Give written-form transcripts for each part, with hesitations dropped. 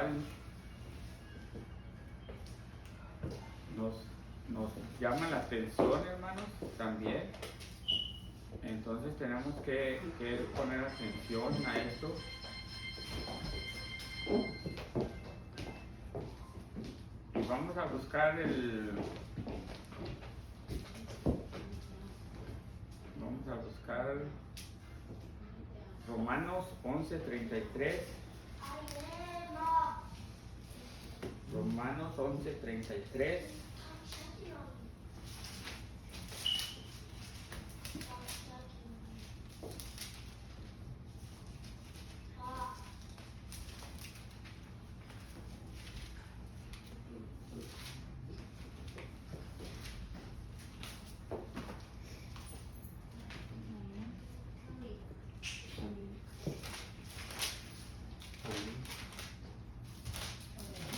cual nos llama la atención, hermanos, también. Entonces tenemos que poner atención a esto. Y vamos a buscar Romanos 11:33. Romanos 11:33.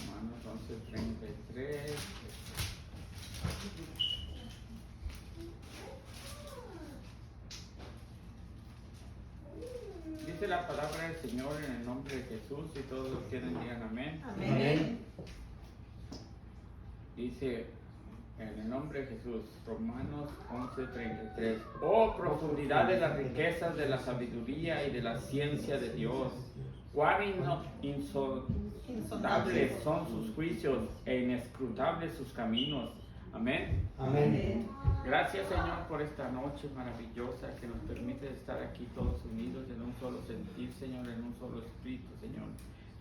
Romanos 11:33. Dice la palabra del Señor en el nombre de Jesús, y todos los que digan amén. Amén. Dice en el nombre de Jesús, Romanos 11:33. Oh, profundidad de las riquezas de la sabiduría y de la ciencia de Dios. Cuán insondables son sus juicios e inescrutables sus caminos. Amén. Amén. Gracias, Señor, por esta noche maravillosa que nos permite estar aquí todos unidos en un solo sentir, Señor, en un solo espíritu, Señor.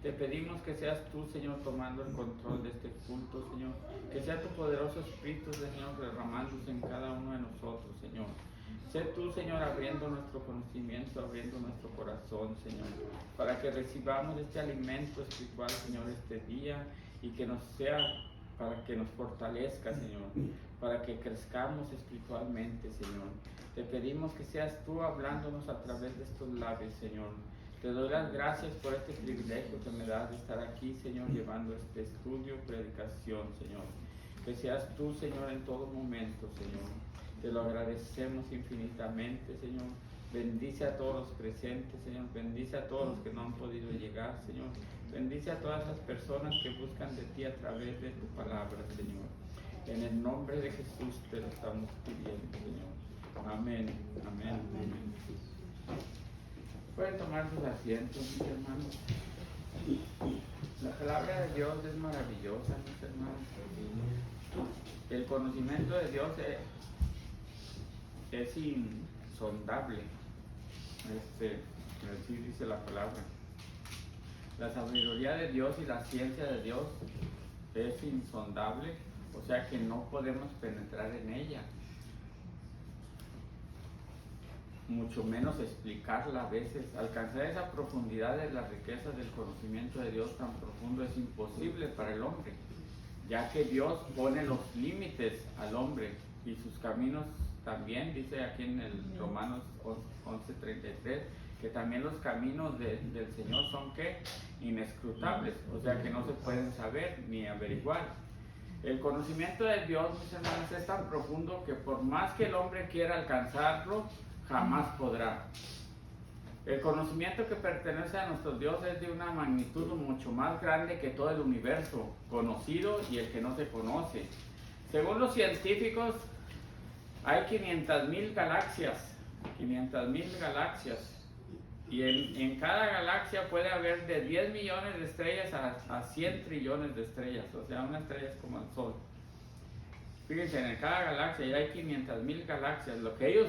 Te pedimos que seas tú, Señor, tomando el control de este culto, Señor. Que sea tu poderoso espíritu, Señor, derramándose en cada uno de nosotros, Señor. Sé tú, Señor, abriendo nuestro conocimiento, abriendo nuestro corazón, Señor, para que recibamos este alimento espiritual, Señor, este día, y que nos sea, para que nos fortalezca, Señor, para que crezcamos espiritualmente, Señor. Te pedimos que seas tú hablándonos a través de estos labios, Señor. Te doy las gracias por este privilegio que me das de estar aquí, Señor, llevando este estudio, predicación, Señor. Que seas tú, Señor, en todo momento, Señor. Te lo agradecemos infinitamente, Señor. Bendice a todos los presentes, Señor. Bendice a todos los que no han podido llegar, Señor. Bendice a todas las personas que buscan de ti a través de tu palabra, Señor. En el nombre de Jesús te lo estamos pidiendo, Señor. Amén, amén, amén. Pueden tomar sus asientos, mis hermanos. La palabra de Dios es maravillosa, mis hermanos. El conocimiento de Dios es insondable. Así dice la palabra. La sabiduría de Dios y la ciencia de Dios es insondable, o sea que no podemos penetrar en ella, mucho menos explicarla a veces. Alcanzar esa profundidad de las riquezas del conocimiento de Dios tan profundo es imposible para el hombre, ya que Dios pone los límites al hombre y sus caminos también, dice aquí en el Romanos 11:33, que también los caminos del Señor son ¿qué? Inescrutables, o sea que no se pueden saber ni averiguar. El conocimiento de Dios, mis hermanos, es tan profundo que por más que el hombre quiera alcanzarlo, jamás podrá. El conocimiento que pertenece a nuestro Dios es de una magnitud mucho más grande que todo el universo conocido y el que no se conoce. Según los científicos, hay 500,000 galaxias, 500,000 galaxias, y en cada galaxia puede haber de 10 millones de estrellas a 100 trillones de estrellas, o sea, una estrella es como el Sol. Fíjense, en cada galaxia ya hay 500,000 galaxias, lo que ellos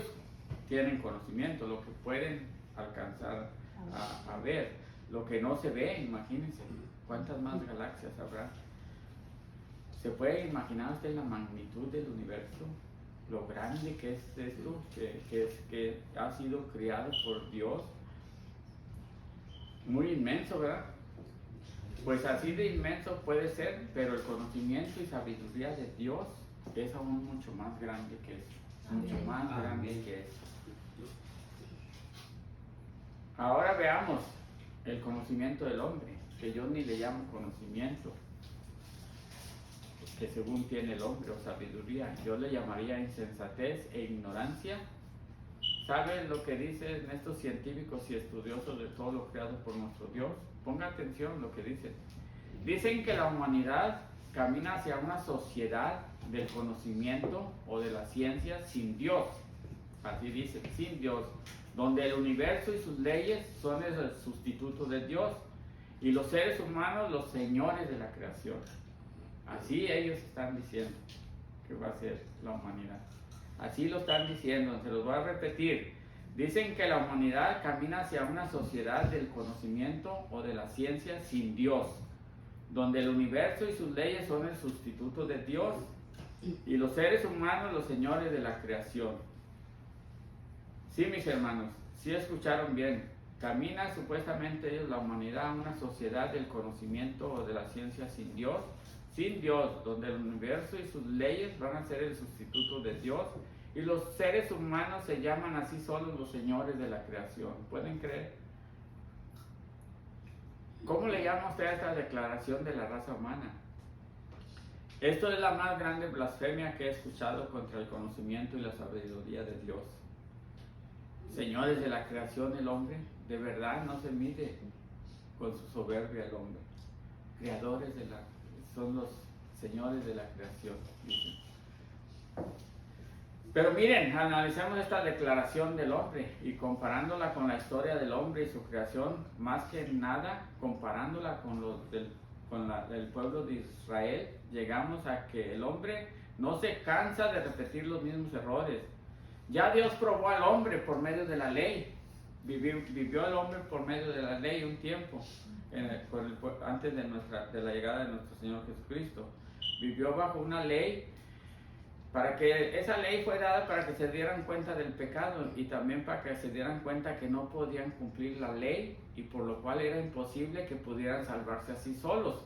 tienen conocimiento, lo que pueden alcanzar a ver, lo que no se ve, imagínense, ¿cuántas más galaxias habrá? ¿Se puede imaginar usted la magnitud del universo? Lo grande que es esto, que ha sido creado por Dios. Muy inmenso, ¿verdad? Pues así de inmenso puede ser, pero el conocimiento y sabiduría de Dios es aún mucho más grande que eso, mucho más grande que eso. Ahora veamos el conocimiento del hombre, que yo ni le llamo conocimiento, que según tiene el hombre, o sabiduría, yo le llamaría insensatez e ignorancia. ¿Saben lo que dicen estos científicos y estudiosos de todo lo creado por nuestro Dios? Ponga atención lo que dicen. Dicen que la humanidad camina hacia una sociedad del conocimiento o de la ciencia sin Dios. Así dicen, sin Dios, donde el universo y sus leyes son el sustituto de Dios y los seres humanos los señores de la creación. Así ellos están diciendo que va a ser la humanidad. Así lo están diciendo, se los voy a repetir. Dicen que la humanidad camina hacia una sociedad del conocimiento o de la ciencia sin Dios, donde el universo y sus leyes son el sustituto de Dios y los seres humanos los señores de la creación. Sí, mis hermanos, sí escucharon bien. Camina supuestamente ellos, la humanidad, a una sociedad del conocimiento o de la ciencia sin Dios, donde el universo y sus leyes van a ser el sustituto de Dios y los seres humanos se llaman así solos los señores de la creación. ¿Pueden creer? ¿Cómo le llama usted a esta declaración de la raza humana? Esto es la más grande blasfemia que he escuchado contra el conocimiento y la sabiduría de Dios. Señores de la creación, el hombre de verdad no se mide con su soberbia el hombre. Creadores son los señores de la creación, dicen. Pero miren, analicemos esta declaración del hombre y comparándola con la historia del hombre y su creación, más que nada comparándola con el pueblo de Israel, llegamos a que el hombre no se cansa de repetir los mismos errores. Ya Dios probó al hombre por medio de la ley. Vivió el hombre por medio de la ley un tiempo, antes de la llegada de nuestro Señor Jesucristo. Vivió bajo una ley, para que esa ley fue dada para que se dieran cuenta del pecado y también para que se dieran cuenta que no podían cumplir la ley y por lo cual era imposible que pudieran salvarse así solos.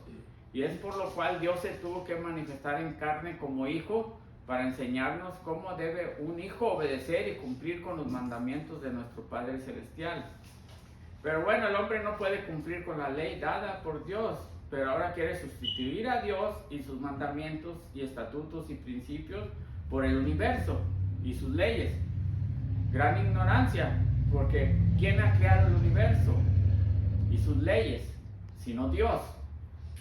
Y es por lo cual Dios se tuvo que manifestar en carne como hijo para enseñarnos cómo debe un hijo obedecer y cumplir con los mandamientos de nuestro Padre Celestial. Pero bueno, el hombre no puede cumplir con la ley dada por Dios, pero ahora quiere sustituir a Dios y sus mandamientos y estatutos y principios por el universo y sus leyes. Gran ignorancia, porque ¿quién ha creado el universo y sus leyes? Sino Dios.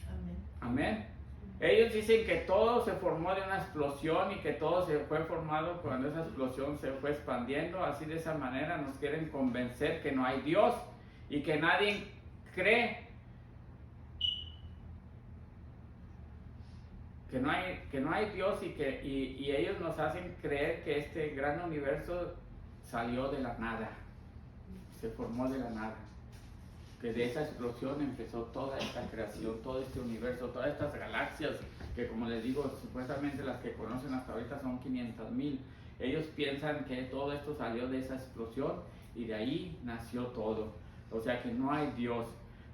Amén. Amén. Ellos dicen que todo se formó de una explosión y que todo se fue formado cuando esa explosión se fue expandiendo. Así de esa manera nos quieren convencer que no hay Dios y que nadie cree que no hay Dios y ellos nos hacen creer que este gran universo salió de la nada, se formó de la nada, que de esa explosión empezó toda esta creación, todo este universo, todas estas galaxias, que como les digo, supuestamente las que conocen hasta ahorita son 500,000. Ellos piensan que todo esto salió de esa explosión y de ahí nació todo, o sea que no hay Dios.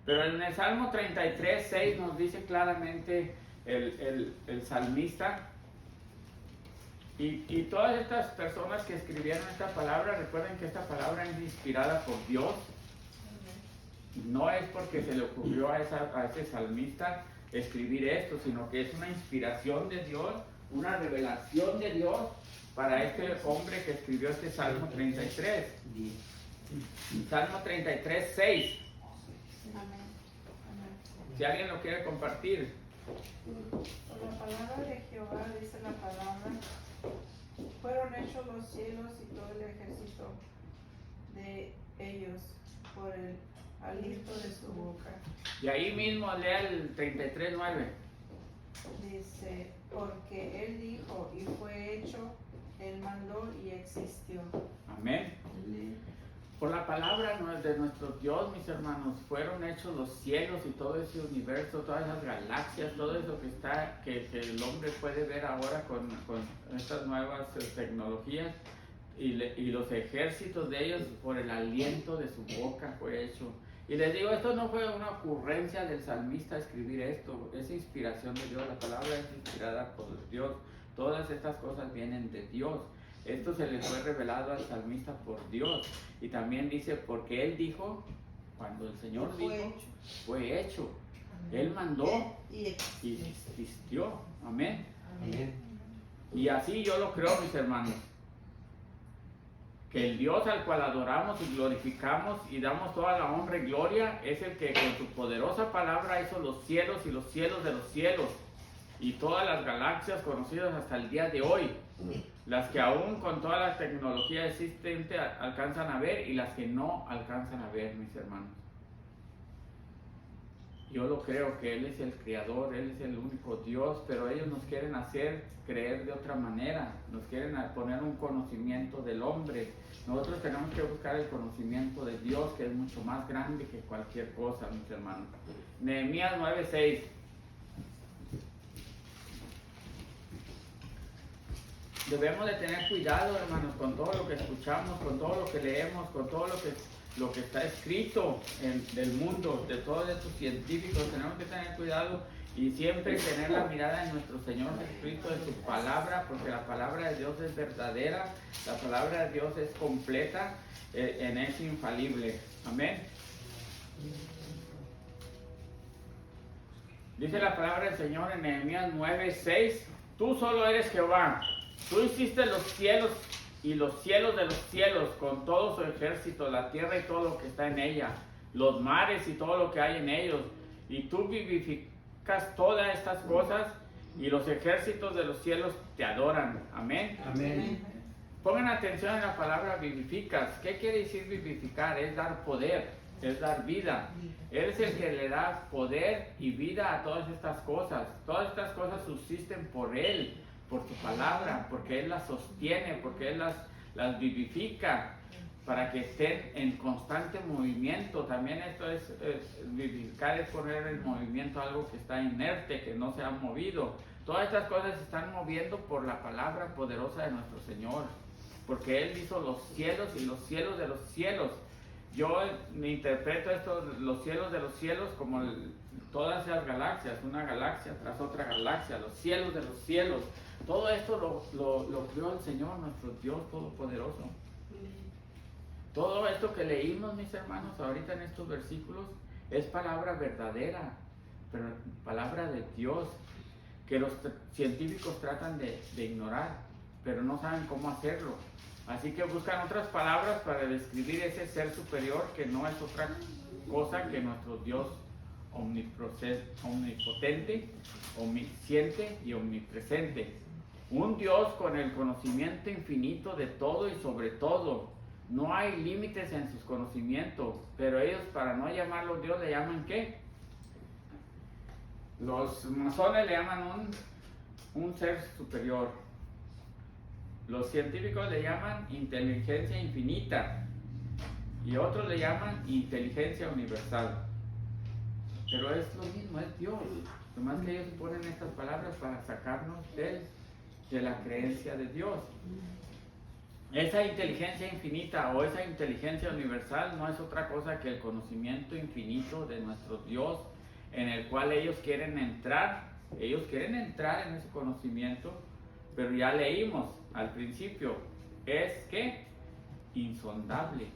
Pero en el Salmo 33:6 nos dice claramente el salmista, y todas estas personas que escribieron esta palabra, recuerden que esta palabra es inspirada por Dios. No es porque se le ocurrió a ese salmista escribir esto, sino que es una inspiración de Dios, una revelación de Dios para este hombre que escribió este Salmo 33. Salmo 33:6. Si alguien lo quiere compartir. Por la palabra de Jehová, dice la palabra, fueron hechos los cielos y todo el ejército de ellos por el aliento de su boca. Y ahí mismo lea el 33:9. Dice, porque él dijo y fue hecho, él mandó y existió. Amén. Por la palabra de nuestro Dios, mis hermanos, fueron hechos los cielos y todo ese universo, todas esas galaxias, todo eso que el hombre puede ver ahora con estas nuevas tecnologías y los ejércitos de ellos por el aliento de su boca fue hecho. Y les digo, esto no fue una ocurrencia del salmista escribir esto, es inspiración de Dios, la palabra es inspirada por Dios, todas estas cosas vienen de Dios. Esto se le fue revelado al salmista por Dios. Y también dice, porque él dijo, cuando el Señor dijo, fue hecho. Él mandó y existió. Amén. Amén. Y así yo lo creo, mis hermanos. que el Dios al cual adoramos y glorificamos y damos toda la honra y gloria es el que con su poderosa palabra hizo los cielos y los cielos de los cielos y todas las galaxias conocidas hasta el día de hoy, las que aún con toda la tecnología existente alcanzan a ver y las que no alcanzan a ver, mis hermanos. Yo lo creo que Él es el Creador, Él es el único Dios, pero ellos nos quieren hacer creer de otra manera, nos quieren poner un conocimiento del hombre. Nosotros tenemos que buscar el conocimiento de Dios, que es mucho más grande que cualquier cosa, mis hermanos. Nehemías 9:6. Debemos de tener cuidado, hermanos, con todo lo que escuchamos, con todo lo que leemos, con todo lo que está escrito del mundo, de todos estos científicos. Tenemos que tener cuidado y siempre tener la mirada en nuestro Señor Jesucristo, en su palabra, porque la palabra de Dios es verdadera, la palabra de Dios es completa, es infalible. Amén. Dice la palabra del Señor en Nehemías 9:6, tú solo eres Jehová, tú hiciste los cielos y los cielos de los cielos con todo su ejército, la tierra y todo lo que está en ella, los mares y todo lo que hay en ellos, y tú vivificas todas estas cosas y los ejércitos de los cielos te adoran. Amén. Amén. Pongan atención en la palabra vivificas. ¿Qué quiere decir vivificar? Es dar poder, es dar vida. Él es el que le da poder y vida a todas estas cosas. Todas estas cosas subsisten por Él, por su palabra, porque Él las sostiene, porque Él las vivifica para que estén en constante movimiento. También esto es vivificar, es poner en movimiento algo que está inerte, que no se ha movido. Todas estas cosas se están moviendo por la palabra poderosa de nuestro Señor, porque Él hizo los cielos y los cielos de los cielos. Yo me interpreto esto, los cielos de los cielos, como todas esas galaxias, una galaxia tras otra galaxia, los cielos de los cielos. Todo esto lo creó el Señor, nuestro Dios Todopoderoso. Todo esto que leímos, mis hermanos, ahorita en estos versículos, es palabra verdadera, pero palabra de Dios, que los científicos tratan de ignorar, pero no saben cómo hacerlo. Así que buscan otras palabras para describir ese ser superior que no es otra cosa que nuestro Dios omnipotente, omnisciente y omnipresente. Un Dios con el conocimiento infinito de todo y sobre todo. No hay límites en sus conocimientos, pero ellos, para no llamarlo Dios, le llaman ¿qué? Los masones le llaman un ser superior. Los científicos le llaman inteligencia infinita y otros le llaman inteligencia universal. Pero es lo mismo, es Dios. Nomás que ellos ponen estas palabras para sacarnos de la creencia de Dios. Esa inteligencia infinita o esa inteligencia universal no es otra cosa que el conocimiento infinito de nuestro Dios, en el cual ellos quieren entrar en ese conocimiento, pero ya leímos al principio, es que insondable,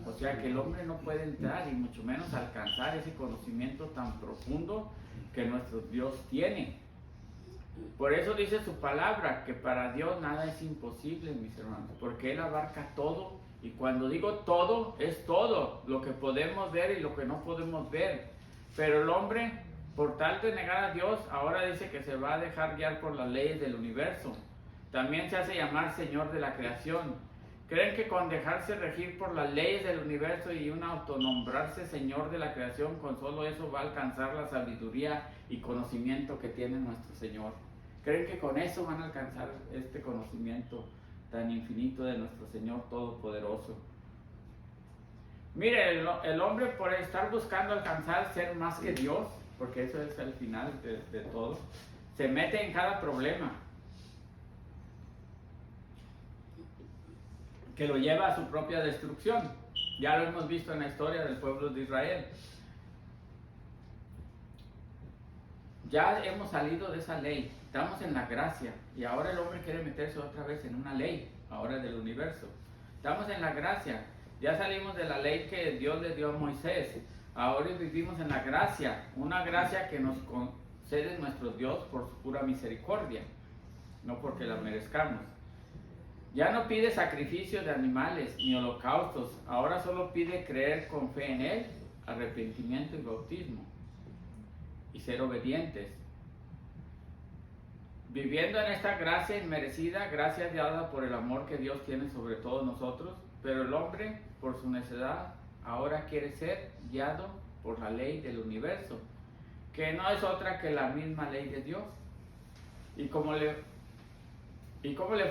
o sea que el hombre no puede entrar y mucho menos alcanzar ese conocimiento tan profundo que nuestro Dios tiene. Por eso dice su palabra que para Dios nada es imposible, mis hermanos, porque Él abarca todo, y cuando digo todo, es todo lo que podemos ver y lo que no podemos ver. Pero el hombre, por tal de negar a Dios, ahora dice que se va a dejar guiar por las leyes del universo. También se hace llamar Señor de la creación. ¿Creen que con dejarse regir por las leyes del universo y un autonombrarse Señor de la creación, con solo eso va a alcanzar la sabiduría y conocimiento que tiene nuestro Señor? ¿Creen que con eso van a alcanzar este conocimiento tan infinito de nuestro Señor Todopoderoso? Mire, el hombre, por estar buscando alcanzar ser más que Dios, porque eso es el final de todo, se mete en cada problema que lo lleva a su propia destrucción. Ya lo hemos visto en la historia del pueblo de Israel. Ya hemos salido de esa ley, estamos en la gracia, y ahora el hombre quiere meterse otra vez en una ley, ahora del universo. Estamos en la gracia, ya salimos de la ley que Dios le dio a Moisés, ahora vivimos en la gracia, una gracia que nos concede nuestro Dios por su pura misericordia, no porque la merezcamos. Ya no pide sacrificios de animales ni holocaustos, ahora solo pide creer con fe en Él, arrepentimiento y bautismo, y ser obedientes. Viviendo en esta gracia inmerecida, gracia dada por el amor que Dios tiene sobre todos nosotros, pero el hombre, por su necedad, ahora quiere ser guiado por la ley del universo, que no es otra que la misma ley de Dios. ¿Y cómo le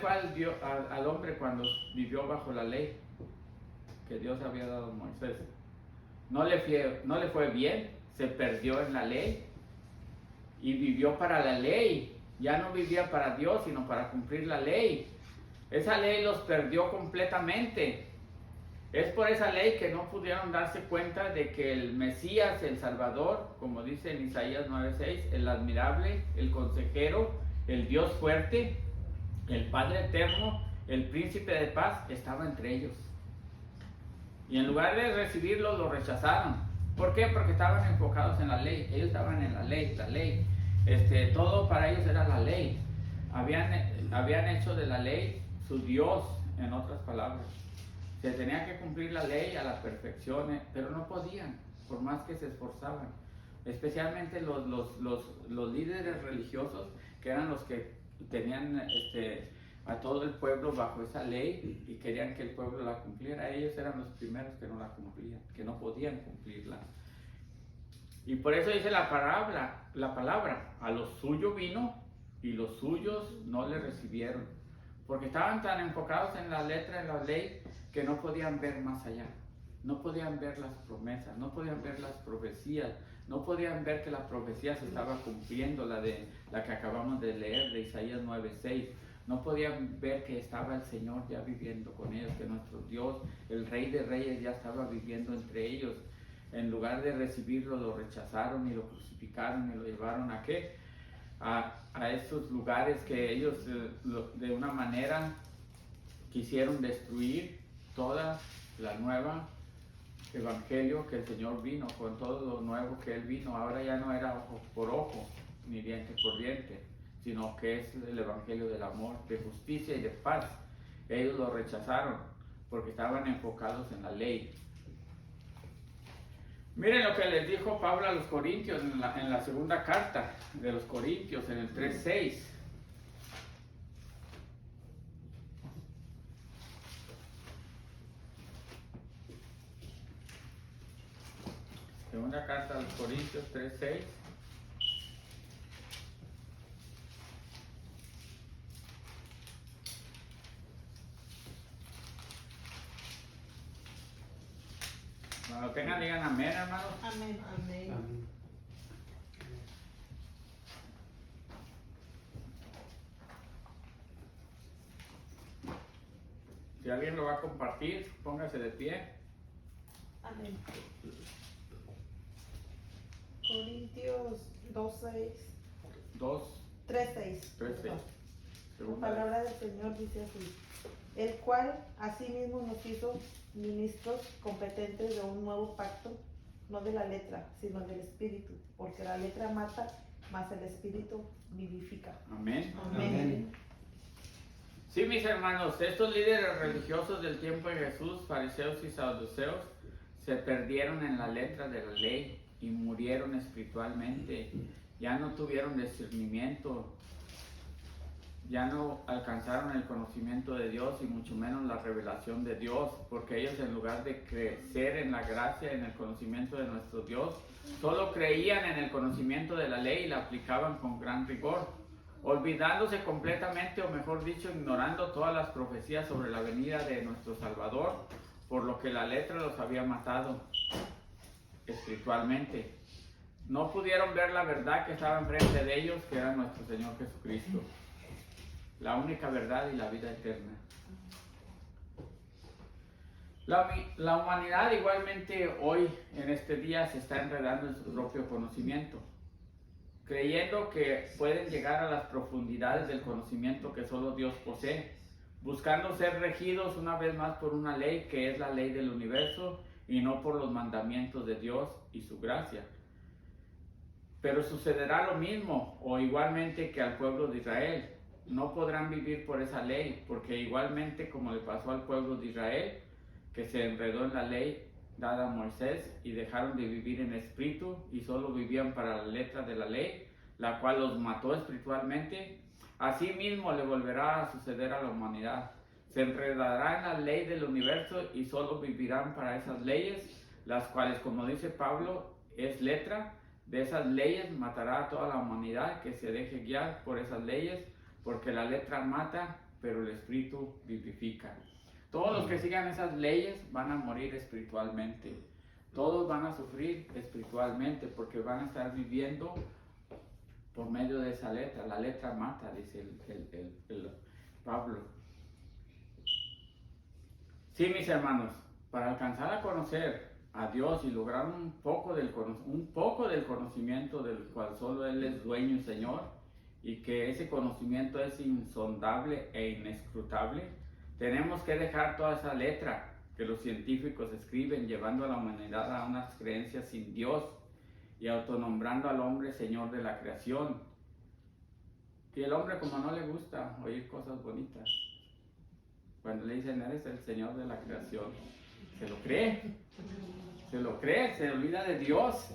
fue al hombre cuando vivió bajo la ley que Dios había dado a Moisés? No le fue bien, se perdió en la ley y vivió para la ley. Ya no vivía para Dios, sino para cumplir la ley. Esa ley los perdió completamente. Es por esa ley que no pudieron darse cuenta de que el Mesías, el Salvador, como dice en Isaías 9:6, el admirable, el consejero, el Dios fuerte, el Padre eterno, el príncipe de paz, estaba entre ellos. Y en lugar de recibirlo, lo rechazaron. ¿Por qué? Porque estaban enfocados en la ley. Ellos estaban en la ley. Todo para ellos era la ley. Habían hecho de la ley su Dios, en otras palabras. Se tenía que cumplir la ley a la perfección, pero no podían, por más que se esforzaban. Especialmente los líderes religiosos, que eran los que tenían a todo el pueblo bajo esa ley y querían que el pueblo la cumpliera. Ellos eran los primeros que no la cumplían, que no podían cumplirla. Y por eso dice la palabra, a los suyos vino y los suyos no le recibieron, porque estaban tan enfocados en la letra de la ley que no podían ver más allá, no podían ver las promesas, no podían ver las profecías, no podían ver que la profecía se estaba cumpliendo, la que acabamos de leer de Isaías 9:6. No podían ver que estaba el Señor ya viviendo con ellos, que nuestro Dios, el Rey de Reyes, ya estaba viviendo entre ellos. En lugar de recibirlo, lo rechazaron y lo crucificaron y lo llevaron ¿a qué? A esos lugares que ellos de una manera quisieron destruir toda la nueva evangelio que el Señor vino, con todo lo nuevo que Él vino. Ahora ya no era ojo por ojo, ni diente por diente, sino que es el evangelio del amor, de justicia y de paz. Ellos lo rechazaron porque estaban enfocados en la ley. Miren lo que les dijo Pablo a los Corintios en la segunda carta de los Corintios, en el 3:6. Segunda carta a los Corintios 3:6. Cuando tengan, digan amén, hermanos. Amén. Amén. Si alguien lo va a compartir, póngase de pie. Amén. Corintios 2:6. 3:6. 3:6. La Segunda. palabra del Señor dice así: el cual asimismo nos hizo ministros competentes de un nuevo pacto, no de la letra, sino del espíritu, porque la letra mata, mas el espíritu vivifica. Amén. Amén. Sí, mis hermanos, estos líderes religiosos del tiempo de Jesús, fariseos y saduceos, se perdieron en la letra de la ley y murieron espiritualmente. Ya no tuvieron discernimiento, ya no alcanzaron el conocimiento de Dios y mucho menos la revelación de Dios, porque ellos, en lugar de crecer en la gracia, en el conocimiento de nuestro Dios, solo creían en el conocimiento de la ley y la aplicaban con gran rigor, olvidándose completamente, o mejor dicho, ignorando todas las profecías sobre la venida de nuestro Salvador, por lo que la letra los había matado espiritualmente. No pudieron ver la verdad que estaba enfrente de ellos, que era nuestro Señor Jesucristo, la única verdad y la vida eterna. La humanidad igualmente hoy, en este día, se está enredando en su propio conocimiento, creyendo que pueden llegar a las profundidades del conocimiento que solo Dios posee, buscando ser regidos una vez más por una ley que es la ley del universo y no por los mandamientos de Dios y su gracia. Pero sucederá lo mismo o igualmente que al pueblo de Israel. no podrán vivir por esa ley, porque igualmente como le pasó al pueblo de Israel, que se enredó en la ley dada a Moisés y dejaron de vivir en espíritu y solo vivían para la letra de la ley, la cual los mató espiritualmente, así mismo le volverá a suceder a la humanidad. Se enredará en la ley del universo y solo vivirán para esas leyes, las cuales, como dice Pablo, es letra. De esas leyes matará a toda la humanidad que se deje guiar por esas leyes, porque la letra mata, pero el espíritu vivifica. Todos los que sigan esas leyes van a morir espiritualmente. Todos van a sufrir espiritualmente porque van a estar viviendo por medio de esa letra. La letra mata, dice el Pablo. Sí, mis hermanos, para alcanzar a conocer a Dios y lograr un poco del conocimiento del cual solo Él es dueño y Señor, y que ese conocimiento es insondable e inescrutable, tenemos que dejar toda esa letra que los científicos escriben, llevando a la humanidad a unas creencias sin Dios y autonombrando al hombre Señor de la creación. Y el hombre, como no le gusta oír cosas bonitas, cuando le dicen eres el Señor de la creación, se lo cree, se olvida de Dios.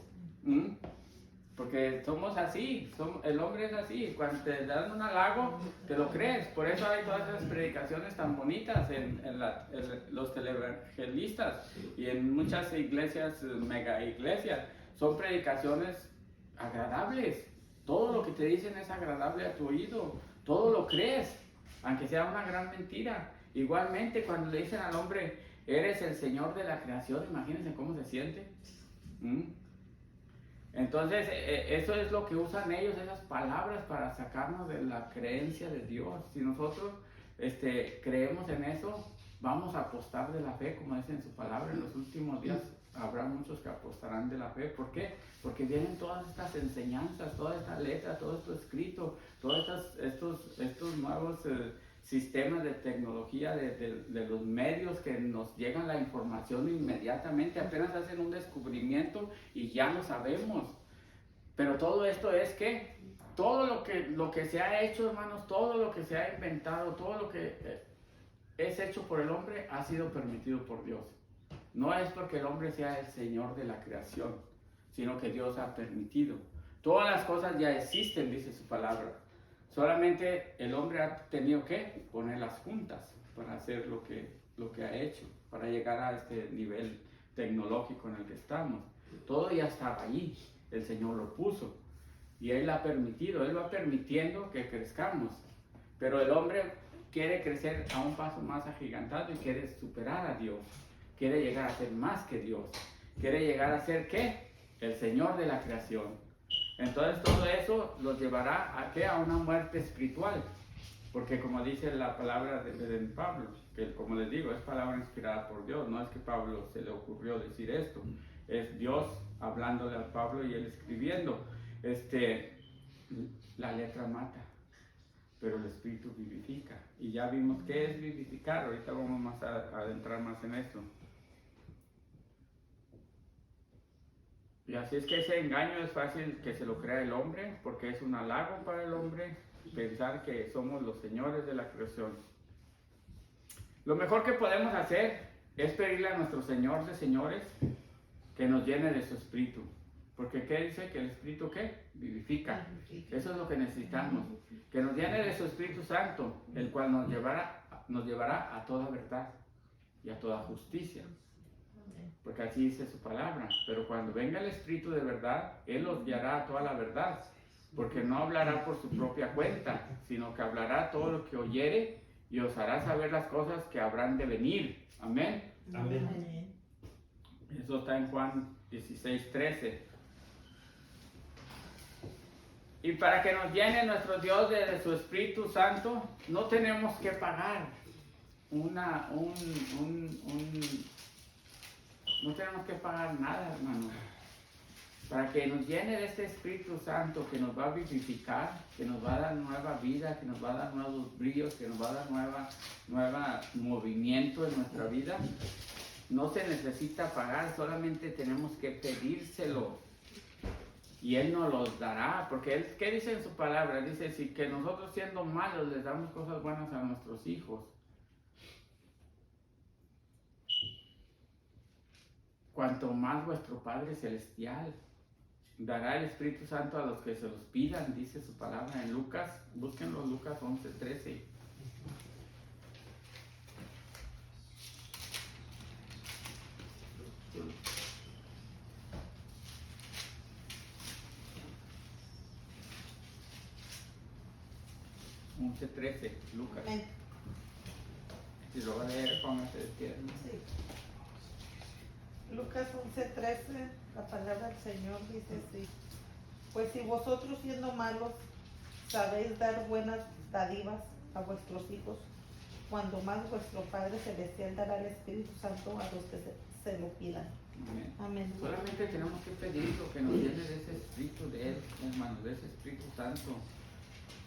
Porque somos así, el hombre es así. Cuando te dan un halago, te lo crees. Por eso hay todas esas predicaciones tan bonitas en los televangelistas y en muchas iglesias, mega iglesias. Son predicaciones agradables. Todo lo que te dicen es agradable a tu oído. Todo lo crees, aunque sea una gran mentira. Igualmente, cuando le dicen al hombre, eres el Señor de la creación, imagínense cómo se siente. Entonces, eso es lo que usan ellos, esas palabras, para sacarnos de la creencia de Dios. Si nosotros creemos en eso, vamos a apostar de la fe, como dice en su palabra. En los últimos días habrá muchos que apostarán de la fe. ¿Por qué? Porque vienen todas estas enseñanzas, toda esta letra, todo esto escrito, todos estos nuevos sistemas de tecnología, de los medios que nos llegan la información inmediatamente, apenas hacen un descubrimiento y ya lo sabemos. Pero todo esto es que todo lo que se ha hecho, hermanos, todo lo que se ha inventado, todo lo que es hecho por el hombre ha sido permitido por Dios. No es porque el hombre sea el Señor de la creación, sino que Dios ha permitido. Todas las cosas ya existen, dice su palabra. Solamente el hombre ha tenido que ponerlas juntas para hacer lo que ha hecho, para llegar a este nivel tecnológico en el que estamos. Todo ya estaba allí, el Señor lo puso y Él ha permitido, Él va permitiendo que crezcamos. Pero el hombre quiere crecer a un paso más agigantado y quiere superar a Dios, quiere llegar a ser más que Dios, quiere llegar a ser ¿qué? El Señor de la creación. Entonces todo eso los llevará a ¿qué? A una muerte espiritual, porque como dice la palabra de Pablo, que como les digo, es palabra inspirada por Dios, no es que Pablo se le ocurrió decir esto, es Dios hablándole a Pablo y él escribiendo. La letra mata, pero el espíritu vivifica, y ya vimos qué es vivificar. Ahorita vamos a adentrar más en esto. Y así es que ese engaño es fácil que se lo crea el hombre, porque es un halago para el hombre pensar que somos los señores de la creación. Lo mejor que podemos hacer es pedirle a nuestro Señor de señores que nos llene de su espíritu. Porque ¿qué dice? Que el espíritu ¿qué? Vivifica. Eso es lo que necesitamos. Que nos llene de su Espíritu Santo, el cual nos llevará a toda verdad y a toda justicia. Porque así dice su palabra. Pero cuando venga el Espíritu de verdad, Él os guiará a toda la verdad. Porque no hablará por su propia cuenta, sino que hablará todo lo que oyere y os hará saber las cosas que habrán de venir. Amén. Amén. Eso está en Juan 16:13. Y para que nos llene nuestro Dios de su Espíritu Santo, no tenemos que pagar no tenemos que pagar nada, hermano. Para que nos llene de este Espíritu Santo que nos va a vivificar, que nos va a dar nueva vida, que nos va a dar nuevos brillos, que nos va a dar nueva movimiento en nuestra vida, no se necesita pagar, solamente tenemos que pedírselo. y Él nos los dará, porque Él, ¿qué dice en su palabra? Dice, si que nosotros siendo malos les damos cosas buenas a nuestros hijos, cuanto más vuestro Padre Celestial dará el Espíritu Santo a los que se los pidan, dice su palabra en Lucas, búsquenlo, Lucas 11:13. Lucas. Si lo va a leer, póngase de pie. Sí. Lucas 11:13, la palabra del Señor dice así: pues si vosotros siendo malos sabéis dar buenas dádivas a vuestros hijos, cuando más vuestro Padre Celestial dará el Espíritu Santo a los que se lo pidan. Amén. Amén. Solamente tenemos que pedirlo, que nos llene de ese Espíritu de Él, hermanos, de ese Espíritu Santo.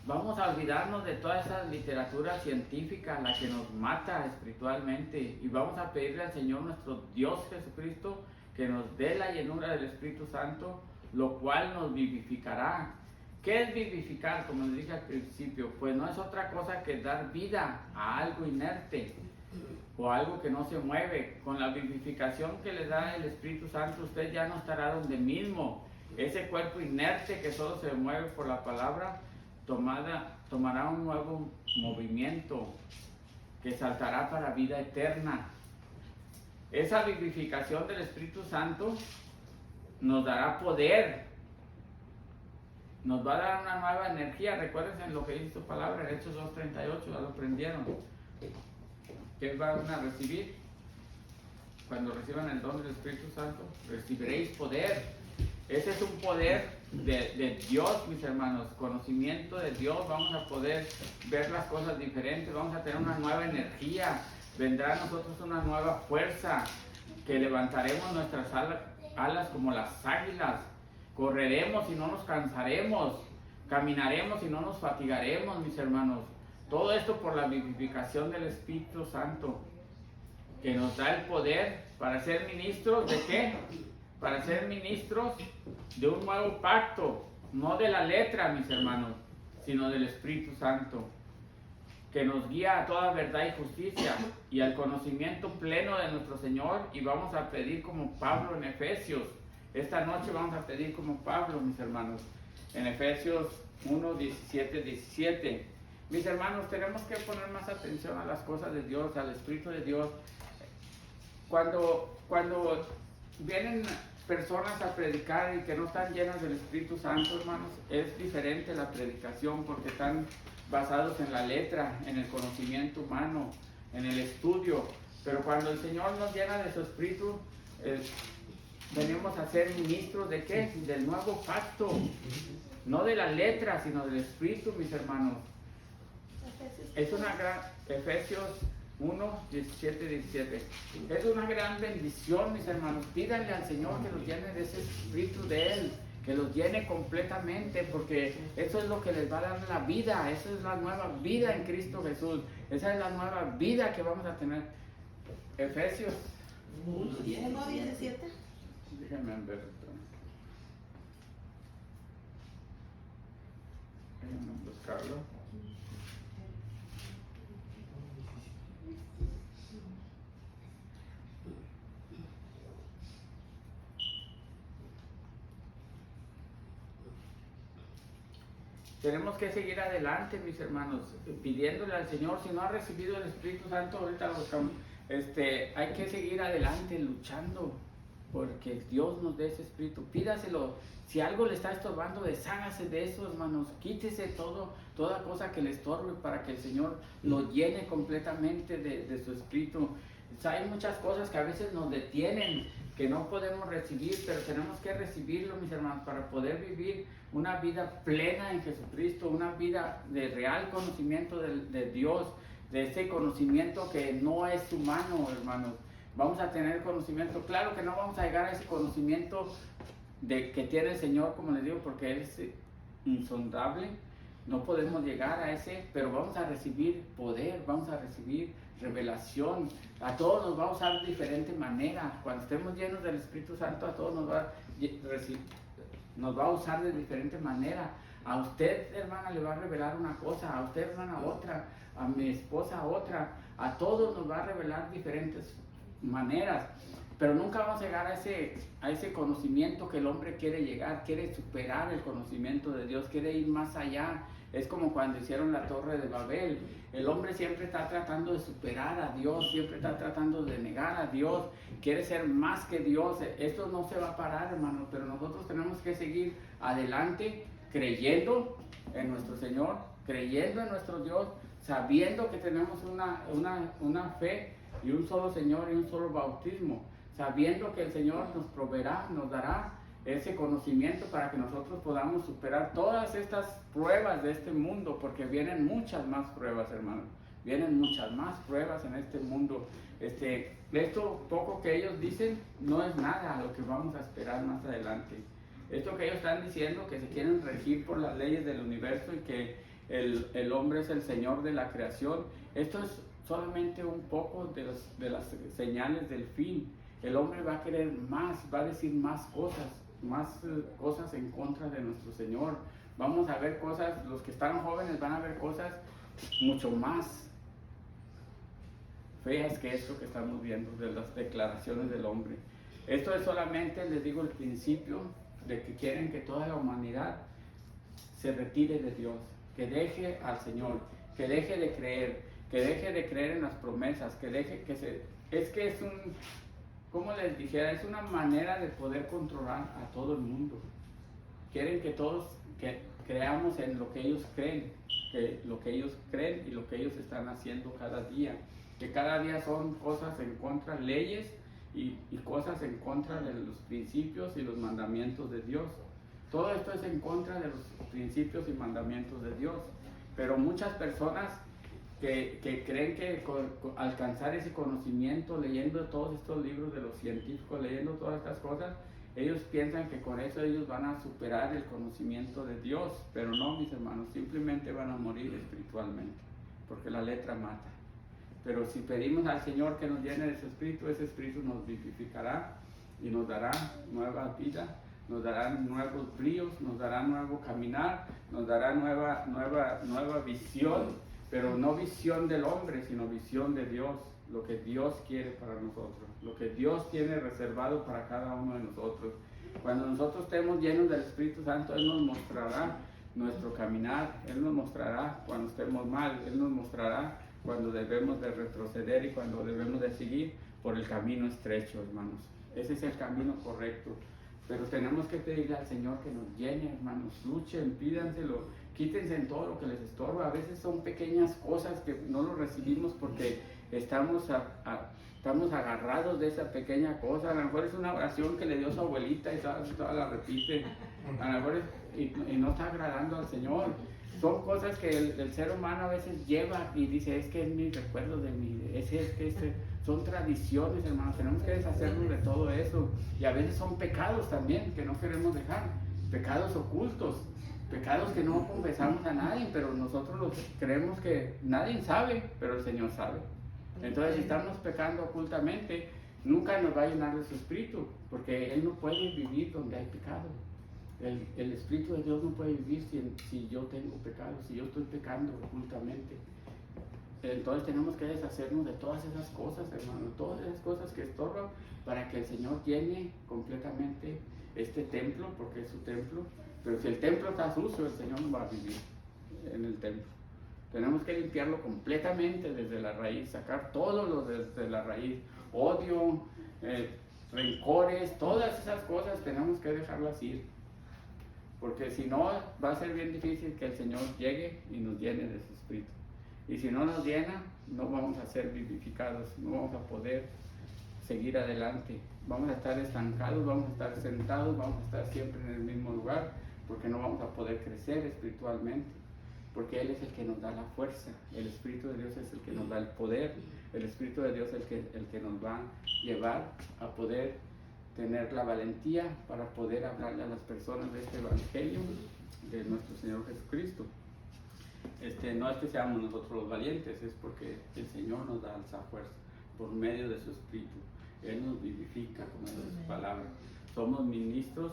Vamos a olvidarnos de toda esa literatura científica, la que nos mata espiritualmente, y vamos a pedirle al Señor nuestro Dios Jesucristo que nos dé la llenura del Espíritu Santo, lo cual nos vivificará. ¿Qué es vivificar? Como les dije al principio, pues no es otra cosa que dar vida a algo inerte o algo que no se mueve. Con la vivificación que le da el Espíritu Santo, usted ya no estará donde mismo. Ese cuerpo inerte que solo se mueve por la palabra tomará un nuevo movimiento que saltará para vida eterna. Esa vivificación del Espíritu Santo nos dará poder, nos va a dar una nueva energía. Recuérdense en lo que dice su palabra, en Hechos 2:38, ya lo aprendieron. ¿Qué van a recibir? Cuando reciban el don del Espíritu Santo, recibiréis poder. Ese es un poder de Dios, mis hermanos, conocimiento de Dios. Vamos a poder ver las cosas diferentes, vamos a tener una nueva energía, vendrá a nosotros una nueva fuerza, que levantaremos nuestras alas como las águilas, correremos y no nos cansaremos, caminaremos y no nos fatigaremos, mis hermanos. Todo esto por la vivificación del Espíritu Santo, que nos da el poder para ser ministros ¿de qué? Para ser ministros de un nuevo pacto, no de la letra, mis hermanos, sino del Espíritu Santo, que nos guía a toda verdad y justicia y al conocimiento pleno de nuestro Señor. Y vamos a pedir como Pablo en Efesios. Esta noche vamos a pedir como Pablo, mis hermanos, en Efesios 1:17. Mis hermanos, tenemos que poner más atención a las cosas de Dios, al Espíritu de Dios. Cuando vienen personas a predicar y que no están llenas del Espíritu Santo, hermanos, es diferente la predicación, porque están basados en la letra, en el conocimiento humano, en el estudio. Pero cuando el Señor nos llena de su Espíritu, venimos a ser ministros ¿de qué? Del nuevo pacto, no de la letra, sino del Espíritu, mis hermanos. Es una gran, Efesios 1:17. Es una gran bendición, mis hermanos. Pídanle al Señor que los llene de ese Espíritu de Él, que los llene completamente, porque eso es lo que les va a dar la vida. Esa es la nueva vida en Cristo Jesús. Esa es la nueva vida que vamos a tener. Efesios 1:17. Déjenme ver. Déjenme buscarlo. Tenemos que seguir adelante, mis hermanos, pidiéndole al Señor. Si no ha recibido el Espíritu Santo, ahorita lo buscamos. Hay que seguir adelante luchando porque Dios nos dé ese Espíritu. Pídaselo. Si algo le está estorbando, deshágase de eso, hermanos. Quítese toda cosa que le estorbe para que el Señor lo llene completamente de su Espíritu. Hay muchas cosas que a veces nos detienen, que no podemos recibir, pero tenemos que recibirlo, mis hermanos, para poder vivir una vida plena en Jesucristo, una vida de real conocimiento de Dios, de ese conocimiento que no es humano, hermanos. Vamos a tener conocimiento, claro que no vamos a llegar a ese conocimiento que tiene el Señor, como les digo, porque Él es insondable, no podemos llegar a ese, pero vamos a recibir poder, vamos a recibir revelación. A todos nos va a usar de diferente manera. Cuando estemos llenos del Espíritu Santo, a todos nos va a nos va a usar de diferente manera. A usted, hermana, le va a revelar una cosa, a usted, hermana, otra, a mi esposa otra, a todos nos va a revelar diferentes maneras, pero nunca vamos a llegar a ese conocimiento que el hombre quiere llegar, quiere superar el conocimiento de Dios, quiere ir más allá. Es como cuando hicieron la Torre de Babel. El hombre siempre está tratando de superar a Dios, siempre está tratando de negar a Dios, quiere ser más que Dios. Esto no se va a parar, hermano, pero nosotros tenemos que seguir adelante creyendo en nuestro Señor, creyendo en nuestro Dios, sabiendo que tenemos una fe y un solo Señor y un solo bautismo, sabiendo que el Señor nos proveerá, nos dará ese conocimiento para que nosotros podamos superar todas estas pruebas de este mundo, porque vienen muchas más pruebas, hermanos, vienen muchas más pruebas en este mundo. Esto poco que ellos dicen no es nada a lo que vamos a esperar más adelante. Esto que ellos están diciendo, que se quieren regir por las leyes del universo y que el hombre es el Señor de la creación, esto es solamente un poco de las señales del fin. El hombre va a querer más, va a decir más cosas en contra de nuestro Señor. Vamos a ver cosas, los que están jóvenes van a ver cosas mucho más feas que esto que estamos viendo de las declaraciones del hombre. Esto es solamente, les digo, el principio de que quieren que toda la humanidad se retire de Dios, que deje al Señor, que deje de creer en las promesas, que deje es como les dijera, es una manera de poder controlar a todo el mundo. Quieren que todos creamos en lo que ellos creen, y lo que ellos están haciendo cada día, que cada día son cosas en contra, leyes y cosas en contra de los principios y los mandamientos de Dios. Todo esto es en contra de los principios y mandamientos de Dios, pero muchas personas que creen que alcanzar ese conocimiento leyendo todos estos libros de los científicos, leyendo todas estas cosas, ellos piensan que con eso ellos van a superar el conocimiento de Dios, pero no, mis hermanos, simplemente van a morir espiritualmente, porque la letra mata. Pero si pedimos al Señor que nos llene de su espíritu, ese espíritu nos vivificará y nos dará nueva vida, nos dará nuevos bríos, nos dará nuevo caminar, nos dará nueva visión, pero no visión del hombre, sino visión de Dios, lo que Dios quiere para nosotros, lo que Dios tiene reservado para cada uno de nosotros. Cuando nosotros estemos llenos del Espíritu Santo, Él nos mostrará nuestro caminar, Él nos mostrará cuando estemos mal, Él nos mostrará cuando debemos de retroceder y cuando debemos de seguir por el camino estrecho, hermanos. Ese es el camino correcto. Pero tenemos que pedirle al Señor que nos llene, hermanos. Luchen, pídanselo, quítense en todo lo que les estorba. A veces son pequeñas cosas que no lo recibimos porque estamos agarrados de esa pequeña cosa. A lo mejor es una oración que le dio su abuelita y toda la repite. A lo mejor y no está agradando al Señor. Son cosas que el ser humano a veces lleva y dice, es que es mi recuerdo de mi... Son tradiciones, hermanos, tenemos que deshacernos de todo eso. Y a veces son pecados también que no queremos dejar, pecados ocultos, pecados que no confesamos a nadie, pero nosotros creemos que nadie sabe, pero el Señor sabe. Entonces, si estamos pecando ocultamente, nunca nos va a llenar de su espíritu, porque Él no puede vivir donde hay pecado. El Espíritu de Dios no puede vivir si yo tengo pecado, si yo estoy pecando ocultamente. Entonces tenemos que deshacernos de todas esas cosas, hermano, todas esas cosas que estorban para que el Señor llene completamente este templo, porque es su templo. Pero si el templo está sucio, el Señor no va a vivir en el templo. Tenemos que limpiarlo completamente desde la raíz, sacar todo lo desde la raíz, odio, rencores, todas esas cosas tenemos que dejarlas ir. Porque si no, va a ser bien difícil que el Señor llegue y nos llene de su espíritu. Y si no nos llena, no vamos a ser vivificados, no vamos a poder seguir adelante. Vamos a estar estancados, vamos a estar sentados, vamos a estar siempre en el mismo lugar, porque no vamos a poder crecer espiritualmente. Porque Él es el que nos da la fuerza, el Espíritu de Dios es el que nos da el poder, el Espíritu de Dios es el que nos va a llevar a poder tener la valentía para poder hablarle a las personas de este Evangelio de nuestro Señor Jesucristo. No es que seamos nosotros los valientes, es porque el Señor nos da esa fuerza por medio de su Espíritu. Él nos vivifica, como dice su palabra. Somos ministros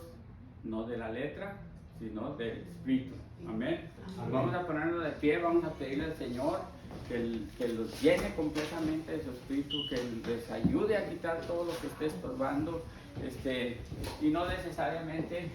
no de la letra, sino del espíritu. Amén. Amén. Vamos a ponernos de pie, vamos a pedirle al Señor que los llene completamente de su espíritu, que les ayude a quitar todo lo que esté estorbando, y no necesariamente